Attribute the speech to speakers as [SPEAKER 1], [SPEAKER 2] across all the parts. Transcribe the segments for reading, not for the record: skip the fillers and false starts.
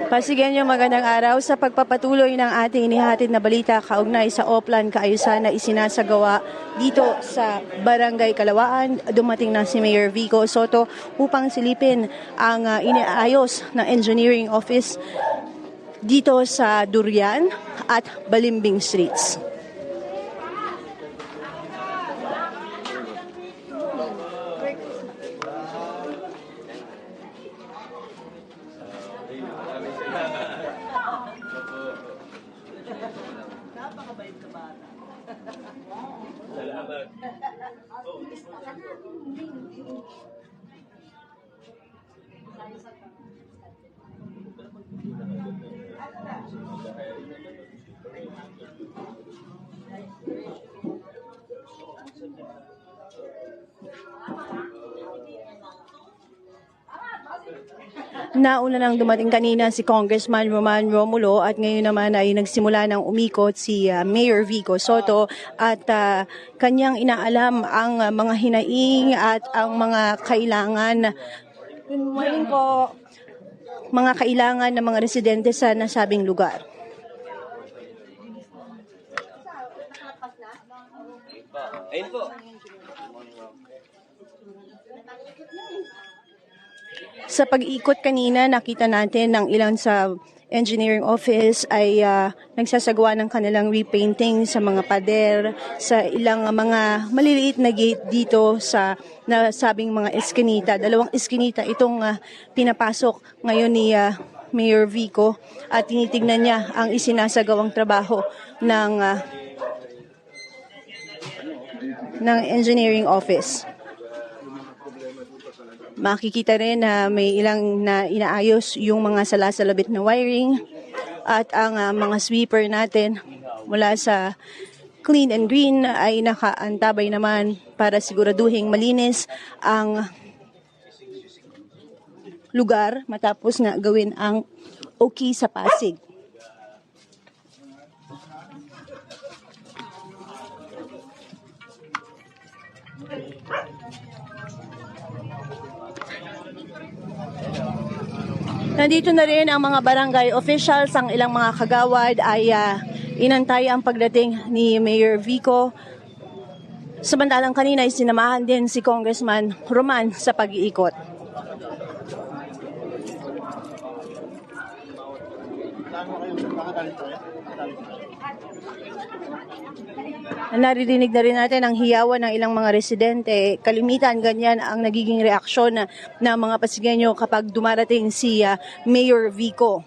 [SPEAKER 1] Pasigenyo, magandang araw. Sa pagpapatuloy ng ating inihatid na balita kaugnay sa Oplan kaayusan na isinasagawa dito sa Barangay Kalawaan, dumating na si Mayor Vico Sotto upang silipin ang iniayos ng Engineering Office dito sa Durian at Balimbing Streets. Nauna nang dumating kanina si Congressman Roman Romulo at ngayon naman ay nagsimula ng umikot si Mayor Vico Sotto at kanyang inaalam ang mga hinaing at ang mga kailangan. Good morning po. Mga kailangan ng mga residente sa nasabing lugar.
[SPEAKER 2] Ayun po.
[SPEAKER 1] Sa pag-ikot kanina, nakita natin ng ilan sa engineering office ay nagsasagawa ng kanilang repainting sa mga pader, sa ilang mga maliliit na gate dito sa nasabing mga eskinita. 2 eskinita itong pinapasok ngayon ni Mayor Vico at tinitignan niya ang isinasagawang trabaho ng engineering office. Makikita rin na may ilang na inaayos yung mga salasalabit na wiring at ang mga sweeper natin mula sa Clean and Green ay nakaantabay naman para siguraduhin malinis ang lugar matapos nga gawin ang okay sa Pasig. Nandito na rin ang mga barangay officials, ang ilang mga kagawad ay inantay ang pagdating ni Mayor Vico. Samantalang kanina ay sinamahan din si Congressman Roman sa pag-iikot. Naririnig na rin natin ang hiyawan ng ilang mga residente. Kalimitan ganyan ang nagiging reaksyon ng mga Pasigenyo kapag dumarating si Mayor Vico.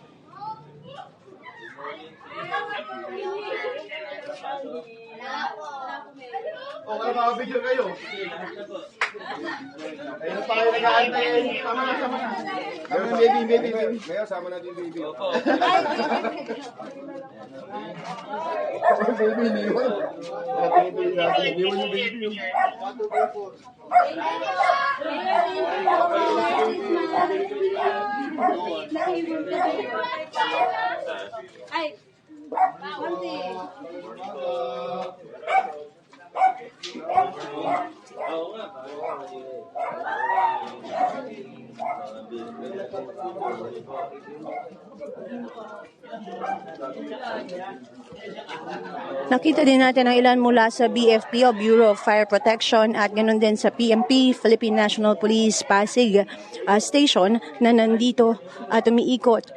[SPEAKER 3] Okay, makabidyo kayo. Ayun pa kayo nag-aantay. Sama na. Baby. Mayor, sama natin yung baby. Opo. Baby, niwan. Niwan yung baby.
[SPEAKER 4] Ay, konti.
[SPEAKER 1] Nakita din natin ang ilan mula sa BFP o Bureau of Fire Protection at ganoon din sa PNP, Philippine National Police Pasig Station na nandito at umiikot.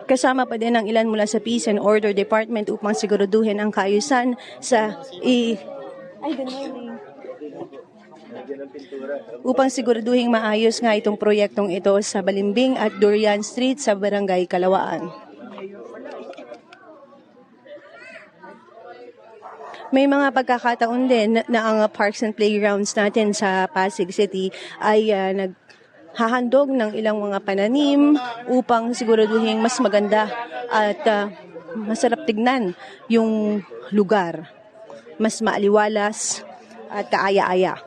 [SPEAKER 1] Kasama pa din ang ilan mula sa Peace and Order Department upang siguraduhin ang kaayusan sa upang siguraduhin maayos nga itong proyektong ito sa Balimbing at Durian Street sa Barangay Kalawaan. May mga pagkakataon din na ang parks and playgrounds natin sa Pasig City ay naghahandog ng ilang mga pananim upang siguraduhin mas maganda at masarap tignan yung lugar. Mas maaliwalas at kaaya-aya.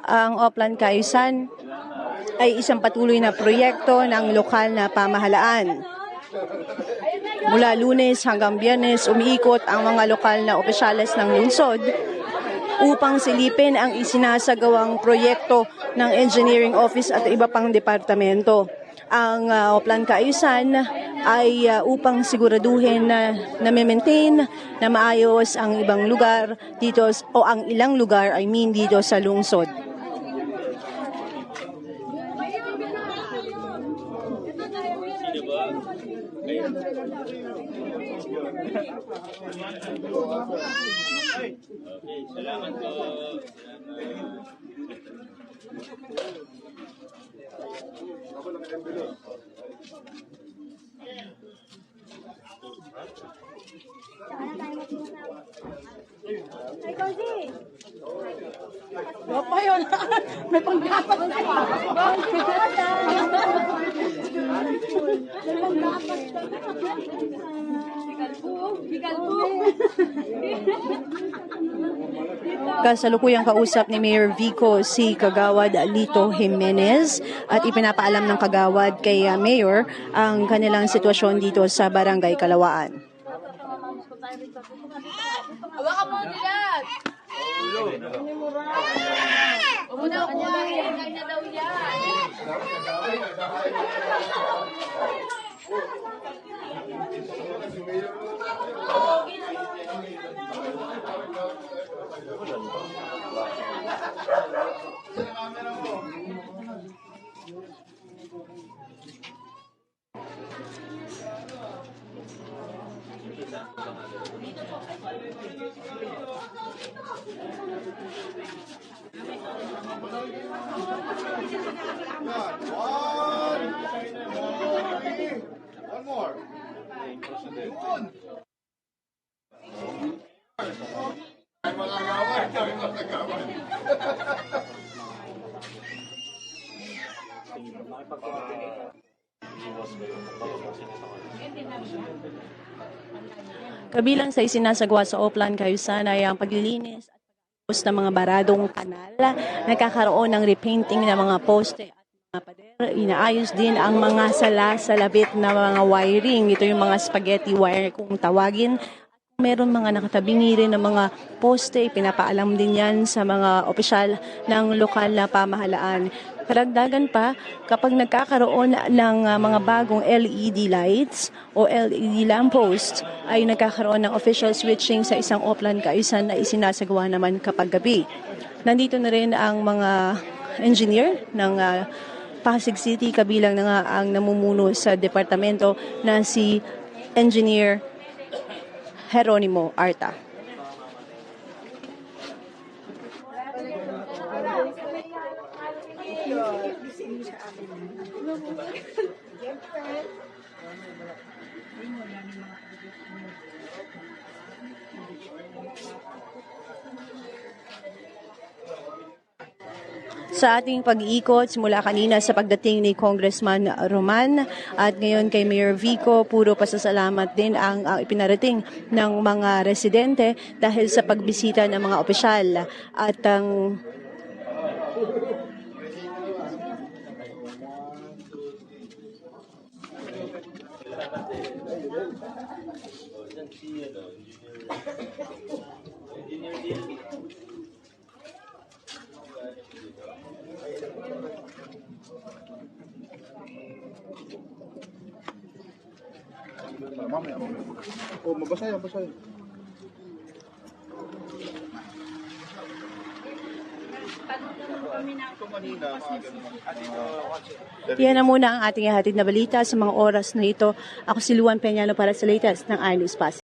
[SPEAKER 1] Ang Oplan Kaayusan ay isang patuloy na proyekto ng lokal na pamahalaan. Mula Lunes hanggang Biyernes, umiikot ang mga lokal na opisyales ng lungsod upang silipin ang isinasagawang proyekto ng Engineering Office at iba pang departamento. Ang Oplan Kaayusan ay upang siguraduhin na na-maintain na maayos ang ibang lugar dito o ang ilang lugar dito sa lungsod.
[SPEAKER 2] Salamat po.
[SPEAKER 4] Ay, Cozy! Wapa yun! May pangdapat na! May pangdapat na! Higalpo!
[SPEAKER 1] Kasalukuyang kausap ni Mayor Vico si Kagawad Lito Jimenez at ipinapaalam ng Kagawad kay Mayor ang kanilang sitwasyon dito sa Barangay Kalawaan.
[SPEAKER 4] Hawakan mo dyan! Umuna ako kumain. Kain na daw yan.
[SPEAKER 3] One more. Yun.
[SPEAKER 1] Kabilang sa isinasagawa sa Oplan Kaayusan ay ang paglilinis at pagpapos ng mga baradong kanal, nagkakaroon ng repainting ng mga poste at mga pader. Inaayos din ang mga sala-salabit na mga wiring. Ito yung mga spaghetti wire kung tawagin. Meron mga nakatabingi rin ng mga poste, pinapaalam din yan sa mga opisyal ng lokal na pamahalaan. Karagdagan pa, kapag nagkakaroon ng mga bagong LED lights o LED lamppost, ay nagkakaroon ng official switching sa isang Oplan Kaayusan na isinasagawa naman kapag gabi. Nandito na rin ang mga engineer ng Pasig City, kabilang na nga ang namumuno sa departamento na si Engineer Jeronimo Arta. Sa ating pag-iikot, simula kanina sa pagdating ni Congressman Roman at ngayon kay Mayor Vico, puro pasasalamat din ang ipinarating ng mga residente dahil sa pagbisita ng mga opisyal at ang
[SPEAKER 3] Mamaya. Oh, mabasa yan.
[SPEAKER 1] yan na muna ang ating ihatid na balita sa mga oras na ito. Ako si Luan Peñalo para sa latest ng iNews Pasig.